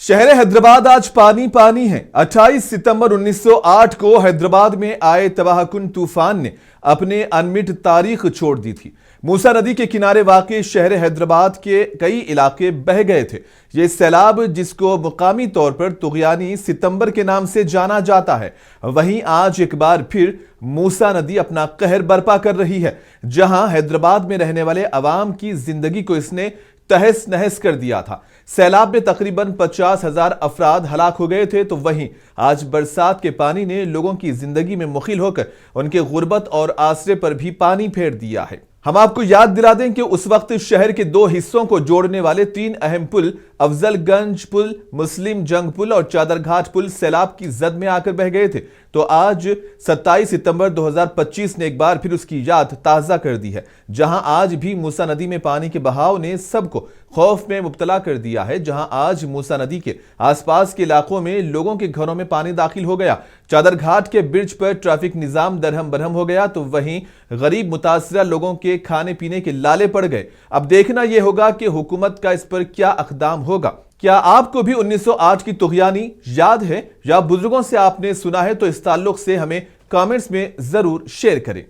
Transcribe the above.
शहर हैदराबाद आज पानी पानी है। 28 सितंबर 1908 को हैदराबाद में आए तबाहकुन तूफान ने अपने अनमिट तारीख छोड़ दी थी। मूसा नदी के किनारे वाक़े शहर हैदराबाद के कई इलाके बह गए थे। ये सैलाब, जिसको मुकामी तौर पर तुग़यानी सितंबर के नाम से जाना जाता है, वहीं आज एक बार फिर मूसा नदी अपना कहर बर्पा कर रही है। जहां हैदराबाद में रहने वाले अवाम की जिंदगी को इसने तहस नहस कर दिया था। सैलाब में तकरीबन 50,000 अफराद हलाक हो गए थे, तो वहीं आज बरसात के पानी ने लोगों की जिंदगी में मुखिल होकर उनके गुर्बत और आसरे पर भी पानी फेर दिया है। हम आपको याद दिला दें कि उस वक्त शहर के दो हिस्सों को जोड़ने वाले 3 अहम पुल, अफजलगंज पुल, मुस्लिम जंग पुल और चादरघाट पुल, सैलाब की जद में आकर बह गए थे। तो आज 27 सितंबर 2025 ने एक बार फिर उसकी याद ताज़ा कर दी है। जहां आज भी मूसा नदी में पानी के बहाव ने सबको खौफ में मुब्तला कर दिया है। जहां आज मूसा नदी के आसपास के इलाकों में लोगों के घरों में पानी दाखिल हो गया, चादरघाट के ब्रिज पर ट्रैफिक निजाम दरहम बरहम हो गया, तो वहीं गरीब मुतासरा लोगों के खाने पीने के लाले पड़ गए। अब देखना यह होगा कि हुकूमत का इस पर क्या इक़दाम होगा। क्या आपको भी 1908 की तुग़यानी याद है या बुजुर्गों से आपने सुना है? तो इस ताल्लुक से हमें कमेंट्स में जरूर शेयर करें।